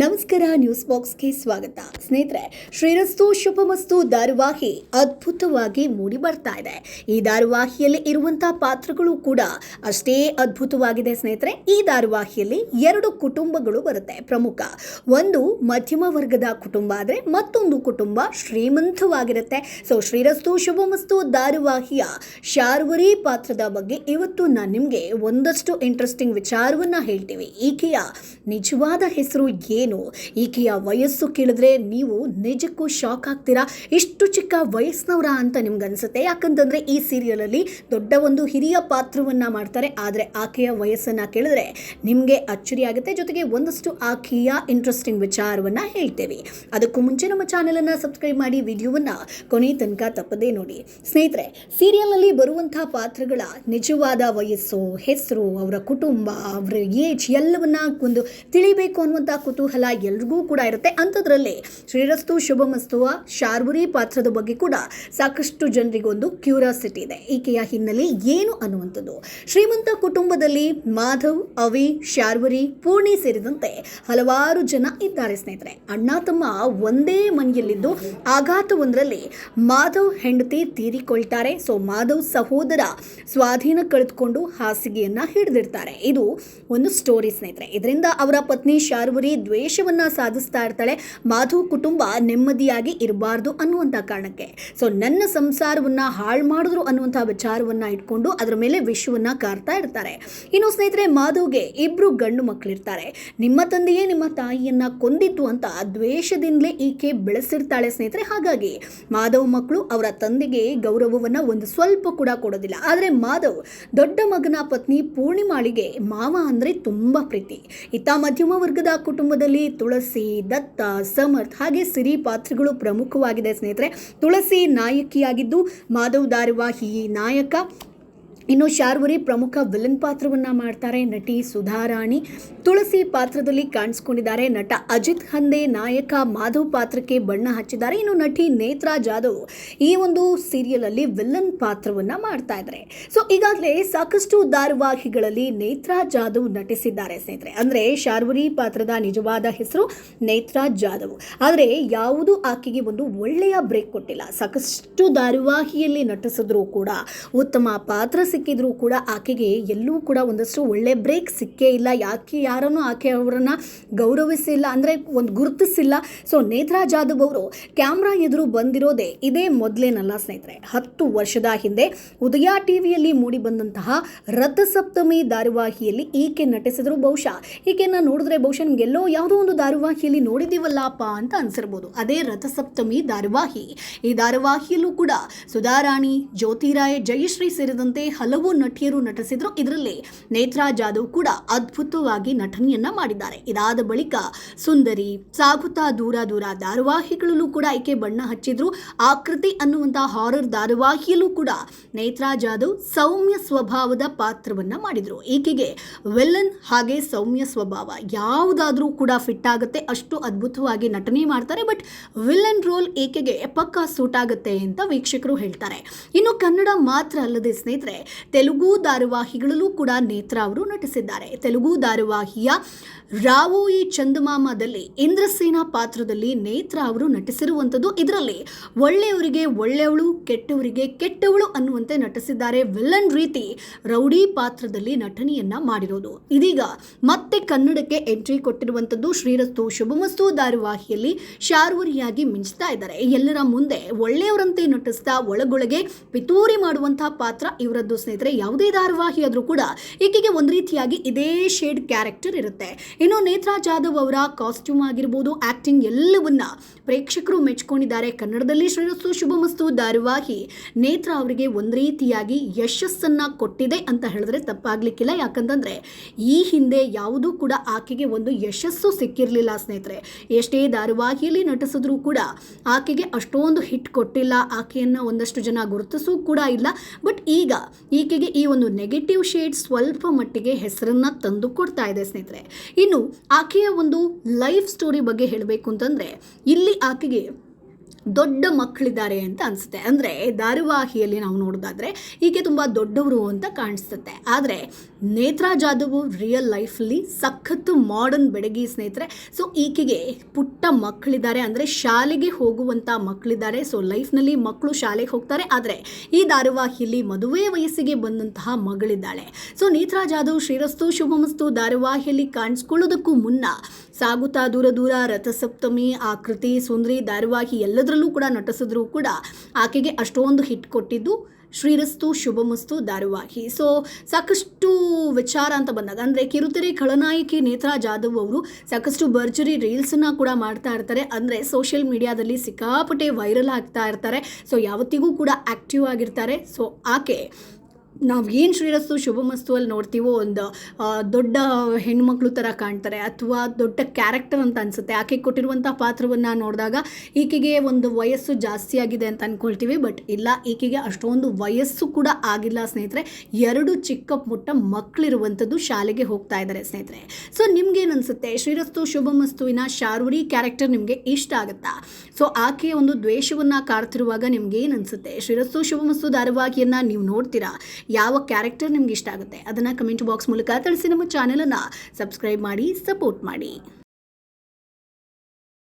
ನಮಸ್ಕಾರ, ನ್ಯೂಸ್ ಬಾಕ್ಸ್ಗೆ ಸ್ವಾಗತ. ಸ್ನೇಹಿತರೆ, ಶ್ರೀರಸ್ತು ಶುಭಮಸ್ತು ಧಾರಾವಾಹಿ ಅದ್ಭುತವಾಗಿ ಮೂಡಿ ಬರ್ತಾ ಇದೆ. ಈ ಧಾರಾವಾಹಿಯಲ್ಲಿ ಇರುವಂತಹ ಪಾತ್ರಗಳು ಕೂಡ ಅಷ್ಟೇ ಅದ್ಭುತವಾಗಿದೆ. ಸ್ನೇಹಿತರೆ, ಈ ಧಾರಾವಾಹಿಯಲ್ಲಿ ಎರಡು ಕುಟುಂಬಗಳು ಬರುತ್ತೆ ಪ್ರಮುಖ. ಒಂದು ಮಧ್ಯಮ ವರ್ಗದ ಕುಟುಂಬ ಆದರೆ ಮತ್ತೊಂದು ಕುಟುಂಬ ಶ್ರೀಮಂತವಾಗಿರುತ್ತೆ. ಶ್ರೀರಸ್ತು ಶುಭಮಸ್ತು ಧಾರಾವಾಹಿಯ ಶಾರ್ವರಿ ಪಾತ್ರದ ಬಗ್ಗೆ ಇವತ್ತು ನಾನು ನಿಮಗೆ ಒಂದಷ್ಟು ಇಂಟ್ರೆಸ್ಟಿಂಗ್ ವಿಚಾರವನ್ನ ಹೇಳ್ತೀವಿ. ಈಕೆಯ ನಿಜವಾದ ಹೆಸರು ಏನು, ಈಕೆಯ ವಯಸ್ಸು ಕೇಳಿದ್ರೆ ನೀವು ನಿಜಕ್ಕೂ ಶಾಕ್ ಆಗ್ತೀರಾ. ಇಷ್ಟು ಚಿಕ್ಕ ವಯಸ್ಸಿನವರ ಅಂತ ನಿಮ್ಗೆ ಅನ್ಸುತ್ತೆ. ಯಾಕಂತಂದ್ರೆ ಈ ಸೀರಿಯಲ್ ಅಲ್ಲಿ ದೊಡ್ಡ ಒಂದು ಹಿರಿಯ ಪಾತ್ರವನ್ನ ಮಾಡ್ತಾರೆ. ಆದರೆ ಆಕೆಯ ವಯಸ್ಸನ್ನ ಕೇಳಿದ್ರೆ ನಿಮಗೆ ಅಚ್ಚರಿ ಆಗುತ್ತೆ. ಜೊತೆಗೆ ಒಂದಷ್ಟು ಆಕೆಯ ಇಂಟ್ರೆಸ್ಟಿಂಗ್ ವಿಚಾರವನ್ನ ಹೇಳ್ತೇವೆ. ಅದಕ್ಕೂ ಮುಂಚೆ ನಮ್ಮ ಚಾನೆಲ್ ಅನ್ನ ಸಬ್ಸ್ಕ್ರೈಬ್ ಮಾಡಿ, ವಿಡಿಯೋವನ್ನ ಕೊನೆ ತನಕ ತಪ್ಪದೇ ನೋಡಿ. ಸ್ನೇಹಿತರೆ, ಸೀರಿಯಲ್ ನಲ್ಲಿ ಬರುವಂತಹ ಪಾತ್ರಗಳ ನಿಜವಾದ ವಯಸ್ಸು, ಹೆಸರು, ಅವರ ಕುಟುಂಬ, ಅವರ ಏಜ್ ಎಲ್ಲವನ್ನ ಒಂದು ತಿಳಿಬೇಕು ಅನ್ನುವಂಥ ಕುತೂಹಲ ಎಲ್ರಿಗೂ ಕೂಡ ಇರುತ್ತೆ. ಅಂಥದ್ರಲ್ಲಿ ಶ್ರೀರಸ್ತು ಶುಭಮಸ್ತುವ ಶಾರ್ವರಿ ಪಾತ್ರದ ಬಗ್ಗೆ ಕೂಡ ಸಾಕಷ್ಟು ಜನರಿಗೆ ಒಂದು ಕ್ಯೂರಿಯಾಸಿಟಿ ಇದೆ. ಈಕೆಯ ಹಿನ್ನೆಲೆ ಏನು ಅನ್ನುವಂಥದ್ದು. ಶ್ರೀಮಂತ ಕುಟುಂಬದಲ್ಲಿ ಮಾಧವ್, ಅವಿ, ಶಾರ್ವರಿ, ಪೂರ್ಣಿ ಸೇರಿದಂತೆ ಹಲವಾರು ಜನ ಇದ್ದಾರೆ. ಸ್ನೇಹಿತರೆ, ಅಣ್ಣ ತಮ್ಮ ಒಂದೇ ಮನೆಯಲ್ಲಿದ್ದು ಆಘಾತವೊಂದರಲ್ಲಿ ಮಾಧವ್ ಹೆಂಡತಿ ತೀರಿಕೊಳ್ತಾರೆ. ಮಾಧವ್ ಸಹೋದರ ಸ್ವಾಧೀನ ಕಳೆದುಕೊಂಡು ಹಾಸಿಗೆಯನ್ನ ಹಿಡಿದಿರ್ತಾರೆ. ಇದು ಒಂದು ಸ್ಟೋರಿ. ಸ್ನೇಹಿತರೆ, ಇದರಿಂದ ಅವರ ಪತ್ನಿ ಶಾರ್ವರಿ ದ್ವೇಷವನ್ನ ಸಾಧಿಸ್ತಾ ಇರ್ತಾಳೆ. ಮಾಧವ್ ಕುಟುಂಬ ನೆಮ್ಮದಿಯಾಗಿ ಇರಬಾರ್ದು ಅನ್ನುವಂಥ ಕಾರಣಕ್ಕೆ ನನ್ನ ಸಂಸಾರವನ್ನ ಹಾಳು ಮಾಡಿದ್ರು ಅನ್ನುವಂಥ ವಿಚಾರವನ್ನ ಇಟ್ಕೊಂಡು ಅದರ ಮೇಲೆ ವಿಷವನ್ನ ಕಾರ್ತಾ ಇರ್ತಾರೆ. ಇನ್ನು ಸ್ನೇಹಿತರೆ, ಮಾಧವ್ಗೆ ಇಬ್ರು ಗಂಡು ಮಕ್ಕಳಿರ್ತಾರೆ. ನಿಮ್ಮ ತಂದೆಯೇ ನಿಮ್ಮ ತಾಯಿಯನ್ನ ಕೊಂದಿತ್ತು ಅಂತ ದ್ವೇಷದಿಂದಲೇ ಈಕೆ ಬೆಳೆಸಿರ್ತಾಳೆ. ಸ್ನೇಹಿತರೆ, ಹಾಗಾಗಿ ಮಾಧವ್ ಮಕ್ಕಳು ಅವರ ತಂದೆಗೆ ಗೌರವವನ್ನ ಒಂದು ಸ್ವಲ್ಪ ಕೂಡ ಕೊಡೋದಿಲ್ಲ. ಆದರೆ ಮಾಧವ್ ದೊಡ್ಡ ಮಗನ ಪತ್ನಿ ಪೂರ್ಣಿಮಾಳಿಗೆ ಮಾವ ಅಂದ್ರೆ ತುಂಬಾ ಪ್ರೀತಿ. ಇತ್ತ ಮಧ್ಯಮ ವರ್ಗದ ಕುಟುಂಬದಲ್ಲಿ ತುಳಸಿ, ದತ್ತ, ಸಮರ್ಥ್ ಹಾಗೆ ಸಿರಿ ಪಾತ್ರಗಳು ಪ್ರಮುಖವಾಗಿದೆ. ಸ್ನೇಹಿತರೆ, ತುಳಸಿ ನಾಯಕಿಯಾಗಿದ್ದು ಮಾಧವ್ ಧಾರಾವಾಹಿ ನಾಯಕ. ಇನ್ನು ಶಾರ್ವರಿ ಪ್ರಮುಖ ವಿಲನ್ ಪಾತ್ರವನ್ನ ಮಾಡ್ತಾರೆ. ನಟಿ ಸುಧಾರಾಣಿ ತುಳಸಿ ಪಾತ್ರದಲ್ಲಿ ಕಾಣಿಸ್ಕೊಂಡಿದ್ದಾರೆ. ನಟ ಅಜಿತ್ ಹಂದೆ ನಾಯಕ ಮಾಧವ್ ಪಾತ್ರಕ್ಕೆ ಬಣ್ಣ ಹಚ್ಚಿದ್ದಾರೆ. ಇನ್ನು ನಟಿ ನೇತ್ರಾ ಜಾಧವ್ ಈ ಒಂದು ಸೀರಿಯಲ್ ಅಲ್ಲಿ ವಿಲನ್ ಪಾತ್ರವನ್ನ ಮಾಡ್ತಾ ಇದ್ದಾರೆ. ಈಗಾಗಲೇ ಸಾಕಷ್ಟು ಧಾರಾವಾಹಿಗಳಲ್ಲಿ ನೇತ್ರಾ ಜಾಧವ್ ನಟಿಸಿದ್ದಾರೆ. ಸ್ನೇಹಿತರೆ, ಅಂದ್ರೆ ಶಾರ್ವರಿ ಪಾತ್ರದ ನಿಜವಾದ ಹೆಸರು ನೇತ್ರಾ ಜಾಧವ್. ಆದರೆ ಯಾವುದು ಆಕೆಗೆ ಒಂದು ಒಳ್ಳೆಯ ಬ್ರೇಕ್ ಕೊಟ್ಟಿಲ್ಲ. ಸಾಕಷ್ಟು ಧಾರಾವಾಹಿಯಲ್ಲಿ ನಟಿಸಿದ್ರು ಕೂಡ, ಉತ್ತಮ ಪಾತ್ರ ಸಿಕ್ಕಿದ್ರು ಕೂಡ ಆಕೆಗೆ ಎಲ್ಲೂ ಕೂಡ ಒಂದಷ್ಟು ಒಳ್ಳೆ ಬ್ರೇಕ್ ಸಿಕ್ಕೇ ಇಲ್ಲ. ಯಾರನ್ನು ಆಕೆ ಅವರನ್ನ ಗೌರವಿಸಿಲ್ಲ, ಅಂದ್ರೆ ಒಂದು ಗುರುತಿಸಿಲ್ಲ. ನೇತ್ರಾ ಜಾಧವ್ ಅವರು ಕ್ಯಾಮ್ರಾ ಎದುರು ಬಂದಿರೋದೇ ಇದೇ ಮೊದಲೇನಲ್ಲ. ಸ್ನೇಹಿತರೆ, 10 ವರ್ಷದ ಹಿಂದೆ ಉದಯ ಟಿವಿಯಲ್ಲಿ ಮೂಡಿ ಬಂದಂತಹ ರಥಸಪ್ತಮಿ ಧಾರಾವಾಹಿಯಲ್ಲಿ ಈಕೆ ನಟಿಸಿದ್ರು. ಬಹುಶಃ ಈಕೆನ ನೋಡಿದ್ರೆ ಬಹುಶಃ ನಿಮ್ಗೆಲ್ಲೋ ಯಾವುದೋ ಒಂದು ಧಾರಾವಾಹಿಯಲ್ಲಿ ನೋಡಿದೀವಲ್ಲಪ್ಪ ಅಂತ ಅನ್ಸಿರ್ಬೋದು. ಅದೇ ರಥಸಪ್ತಮಿ ಧಾರಾವಾಹಿ. ಈ ಧಾರಾವಾಹಿಯಲ್ಲೂ ಕೂಡ ಸುಧಾರಾಣಿ, ಜ್ಯೋತಿರಾಯ್, ಜಯಶ್ರೀ ಸೇರಿದಂತೆ ಹಲವು ನಟಿಯರು ನಟಿಸಿದ್ರು. ಇದರಲ್ಲಿ ನೇತ್ರಾ ಜಾಧವ್ ಕೂಡ ಅದ್ಭುತವಾಗಿ ನಟನೆಯನ್ನ ಮಾಡಿದ್ದಾರೆ. ಇದಾದ ಬಳಿಕ ಸುಂದರಿ, ಸಾಗುತ್ತಾ ದೂರ ದೂರ ಧಾರಾವಾಹಿಗಳಲ್ಲೂ ಕೂಡ ಈಕೆ ಬಣ್ಣ ಹಚ್ಚಿದ್ರು. ಆಕೃತಿ ಅನ್ನುವಂತಹ ಹಾರರ್ ಧಾರಾವಾಹಿಯಲ್ಲೂ ಕೂಡ ನೇತ್ರಾ ಜಾಧವ್ ಸೌಮ್ಯ ಸ್ವಭಾವದ ಪಾತ್ರವನ್ನ ಮಾಡಿದ್ರು. ಈಕೆಗೆ ವಿಲನ್ ಹಾಗೆ ಸೌಮ್ಯ ಸ್ವಭಾವ ಯಾವುದಾದ್ರೂ ಕೂಡ ಫಿಟ್ ಆಗುತ್ತೆ. ಅಷ್ಟು ಅದ್ಭುತವಾಗಿ ನಟನೆ ಮಾಡ್ತಾರೆ. ಬಟ್ ವಿಲನ್ ರೋಲ್ ಈಕೆಗೆ ಪಕ್ಕಾ ಸೂಟ್ ಆಗುತ್ತೆ ಅಂತ ವೀಕ್ಷಕರು ಹೇಳ್ತಾರೆ. ಇನ್ನು ಕನ್ನಡ ಮಾತ್ರ ಅಲ್ಲದೆ ಸ್ನೇಹಿತರೆ, ತೆಲುಗು ಧಾರಾವಾಹಿಗಳಲ್ಲೂ ಕೂಡ ನೇತ್ರಾ ಅವರು ನಟಿಸಿದ್ದಾರೆ. ತೆಲುಗು ಧಾರಾವಾಹಿಯ ರಾವೋಯಿ ಚಂದಮಾಮದಲ್ಲಿ ಇಂದ್ರಸೇನಾ ಪಾತ್ರದಲ್ಲಿ ನೇತ್ರಾ ಅವರು ನಟಿಸಿರುವಂಥದ್ದು. ಇದರಲ್ಲಿ ಒಳ್ಳೆಯವರಿಗೆ ಒಳ್ಳೆಯವಳು, ಕೆಟ್ಟವರಿಗೆ ಕೆಟ್ಟವಳು ಅನ್ನುವಂತೆ ನಟಿಸಿದ್ದಾರೆ. ವಿಲನ್ ರೀತಿ ರೌಡಿ ಪಾತ್ರದಲ್ಲಿ ನಟನೆಯನ್ನ ಮಾಡಿರೋದು. ಇದೀಗ ಮತ್ತೆ ಕನ್ನಡಕ್ಕೆ ಎಂಟ್ರಿ ಕೊಟ್ಟಿರುವಂಥದ್ದು. ಶ್ರೀರಸ್ತು ಶುಭಮಸ್ತು ಧಾರಾವಾಹಿಯಲ್ಲಿ ಶಾರ್ವರಿಯಾಗಿ ಮಿಂಚ್ತಾ ಇದ್ದಾರೆ. ಎಲ್ಲರ ಮುಂದೆ ಒಳ್ಳೆಯವರಂತೆ ನಟಿಸ್ತಾ ಒಳಗೊಳಗೆ ಪಿತೂರಿ ಮಾಡುವಂತಹ ಪಾತ್ರ ಇವರದ್ದು. ಸ್ನೇಹಿತರೆ, ಯಾವುದೇ ಧಾರಾವಾಹಿ ಆದ್ರೂ ಕೂಡ ಈಕೆಗೆ ಒಂದು ರೀತಿಯಾಗಿ ಇದೇ ಶೇಡ್ ಕ್ಯಾರೆಕ್ಟರ್ ಇರುತ್ತೆ. ಇನ್ನು ನೇತ್ರಾ ಜಾಧವ್ ಅವರ ಕಾಸ್ಟ್ಯೂಮ್ ಆಗಿರ್ಬೋದು, ಆಕ್ಟಿಂಗ್ ಎಲ್ಲವನ್ನ ಪ್ರೇಕ್ಷಕರು ಮೆಚ್ಕೊಂಡಿದ್ದಾರೆ. ಕನ್ನಡದಲ್ಲಿ ಶ್ರೀರಸ್ತು ಶುಭಮಸ್ತು ಧಾರಾವಾಹಿ ನೇತ್ರಾ ಅವರಿಗೆ ಒಂದು ರೀತಿಯಾಗಿ ಯಶಸ್ಸನ್ನ ಕೊಟ್ಟಿದೆ ಅಂತ ಹೇಳಿದ್ರೆ ತಪ್ಪಾಗ್ಲಿಕ್ಕಿಲ್ಲ. ಯಾಕಂತಂದ್ರೆ ಈ ಹಿಂದೆ ಯಾವುದೂ ಕೂಡ ಆಕೆಗೆ ಒಂದು ಯಶಸ್ಸು ಸಿಕ್ಕಿರಲಿಲ್ಲ. ಸ್ನೇಹಿತರೆ, ಎಷ್ಟೇ ಧಾರಾವಾಹಿಯಲ್ಲಿ ನಟಿಸಿದ್ರು ಕೂಡ ಆಕೆಗೆ ಅಷ್ಟೊಂದು ಹಿಟ್ ಕೊಟ್ಟಿಲ್ಲ. ಆಕೆಯನ್ನ ಒಂದಷ್ಟು ಜನ ಗುರುತಿಸೂ ಕೂಡ ಇಲ್ಲ. ಬಟ್ ಈಗ ಈಕೆಗೆ ಈ ಒಂದು ನೆಗೆಟಿವ್ ಶೇಡ್ ಸ್ವಲ್ಪ ಮಟ್ಟಿಗೆ ಹೆಸರನ್ನ ತಂದು ಕೊಡ್ತಾ ಇದೆ. ಸ್ನೇಹಿತರೆ, ಇನ್ನು ಆಕೆಯ ಒಂದು ಲೈಫ್ ಸ್ಟೋರಿ ಬಗ್ಗೆ ಹೇಳಬೇಕು ಅಂತಂದ್ರೆ, ಇಲ್ಲಿ ಆಕೆಗೆ ದೊಡ್ಡ ಮಕ್ಕಳಿದ್ದಾರೆ ಅಂತ ಅನಿಸುತ್ತೆ. ಅಂದರೆ ಧಾರಾವಾಹಿಯಲ್ಲಿ ನಾವು ನೋಡೋದಾದರೆ ಈಕೆ ತುಂಬ ದೊಡ್ಡವರು ಅಂತ ಕಾಣಿಸುತ್ತೆ. ಆದರೆ ನೇತ್ರಾ ಜಾಧವ್ ರಿಯಲ್ ಲೈಫಲ್ಲಿ ಸಖತ್ತು ಮಾಡರ್ನ್ ಬೆಡಗಿ ಸ್ನೇಹಿತರೆ. ಸೊ ಈಕೆಗೆ ಪುಟ್ಟ ಮಕ್ಕಳಿದ್ದಾರೆ, ಅಂದರೆ ಶಾಲೆಗೆ ಹೋಗುವಂಥ ಮಕ್ಕಳಿದ್ದಾರೆ. ಸೊ ಲೈಫ್ನಲ್ಲಿ ಮಕ್ಕಳು ಶಾಲೆಗೆ ಹೋಗ್ತಾರೆ, ಆದರೆ ಈ ಧಾರಾವಾಹಿಯಲ್ಲಿ ಮದುವೆ ವಯಸ್ಸಿಗೆ ಬಂದಂತಹ ಮಗಳಿದ್ದಾಳೆ. ಸೊ ನೇತ್ರಾ ಜಾಧವ್ ಶ್ರೀರಸ್ತು ಶುಭಮಸ್ತು ಧಾರಾವಾಹಿಯಲ್ಲಿ ಕಾಣಿಸ್ಕೊಳ್ಳೋದಕ್ಕೂ ಮುನ್ನ ಸಾಗುತ್ತಾ ದೂರ ದೂರ, ರಥಸಪ್ತಮಿ, ಆಕೃತಿ, ಸುಂದರಿ ಧಾರಾವಾಹಿ ಎಲ್ಲದರಲ್ಲೂ ಕೂಡ ನಟಿಸಿದ್ರು ಕೂಡ ಆಕೆಗೆ ಅಷ್ಟೊಂದು ಹಿಟ್ ಕೊಟ್ಟಿದ್ದು ಶ್ರೀರಸ್ತು ಶುಭಮಸ್ತು ಧಾರಾವಾಹಿ. ಸೊ ಸಾಕಷ್ಟು ವಿಚಾರ ಅಂತ ಬಂದಾಗ, ಅಂದರೆ ಕಿರುತೆರೆ ಖಳನಾಯಕಿ ನೇತ್ರಾ ಜಾಧವ್ ಅವರು ಸಾಕಷ್ಟು ಭರ್ಜರಿ ರೀಲ್ಸನ್ನು ಕೂಡ ಮಾಡ್ತಾ ಇರ್ತಾರೆ. ಅಂದರೆ ಸೋಷಿಯಲ್ ಮೀಡಿಯಾದಲ್ಲಿ ಸಿಕ್ಕಾಪಟ್ಟೆ ವೈರಲ್ ಆಗ್ತಾ ಇರ್ತಾರೆ. ಸೊ ಯಾವತ್ತಿಗೂ ಕೂಡ ಆ್ಯಕ್ಟಿವ್ ಆಗಿರ್ತಾರೆ. ಸೊ ಆಕೆ ನಾವು ಏನು ಶ್ರೀರಸ್ತು ಶುಭಮಸ್ತು ಅಲ್ಲಿ ನೋಡ್ತೀವೋ ಒಂದು ದೊಡ್ಡ ಹೆಣ್ಮಕ್ಳು ಥರ ಕಾಣ್ತಾರೆ, ಅಥವಾ ದೊಡ್ಡ ಕ್ಯಾರೆಕ್ಟರ್ ಅಂತ ಅನಿಸುತ್ತೆ. ಆಕೆ ಕೊಟ್ಟಿರುವಂಥ ಪಾತ್ರವನ್ನು ನೋಡಿದಾಗ ಈಕೆಗೆ ಒಂದು ವಯಸ್ಸು ಜಾಸ್ತಿ ಆಗಿದೆ ಅಂತ ಅಂದ್ಕೊಳ್ತೀವಿ, ಬಟ್ ಇಲ್ಲ, ಈಕೆಗೆ ಅಷ್ಟೊಂದು ವಯಸ್ಸು ಕೂಡ ಆಗಿಲ್ಲ ಸ್ನೇಹಿತರೆ. 2 ಚಿಕ್ಕ ಪುಟ್ಟ ಮಕ್ಕಳಿರುವಂಥದ್ದು, ಶಾಲೆಗೆ ಹೋಗ್ತಾ ಇದ್ದಾರೆ ಸ್ನೇಹಿತರೆ. ಸೊ ನಿಮ್ಗೇನು ಅನಿಸುತ್ತೆ? ಶ್ರೀರಸ್ತು ಶುಭಮಸ್ತುವಿನ ಶಾರ್ವರಿ ಕ್ಯಾರೆಕ್ಟರ್ ನಿಮಗೆ ಇಷ್ಟ ಆಗುತ್ತಾ? ಸೊ ಆಕೆಯ ಒಂದು ದ್ವೇಷವನ್ನು ಕಾಡ್ತಿರುವಾಗ ನಿಮ್ಗೇನು ಅನಿಸುತ್ತೆ? ಶ್ರೀರಸ್ತು ಶುಭಮಸ್ತು ಧಾರಾವಾಹಿಯನ್ನು ನೀವು ನೋಡ್ತೀರಾ? ಯಾವ ಕ್ಯಾರೆಕ್ಟರ್ ನಿಮ್ಗೆ ಇಷ್ಟ ಆಗುತ್ತೆ ಅದನ್ನು ಕಮೆಂಟ್ ಬಾಕ್ಸ್ ಮೂಲಕ ತಿಳಿಸಿ. ನಮ್ಮ ಚಾನೆಲನ್ನು ಸಬ್ಸ್ಕ್ರೈಬ್ ಮಾಡಿ, ಸಪೋರ್ಟ್ ಮಾಡಿ.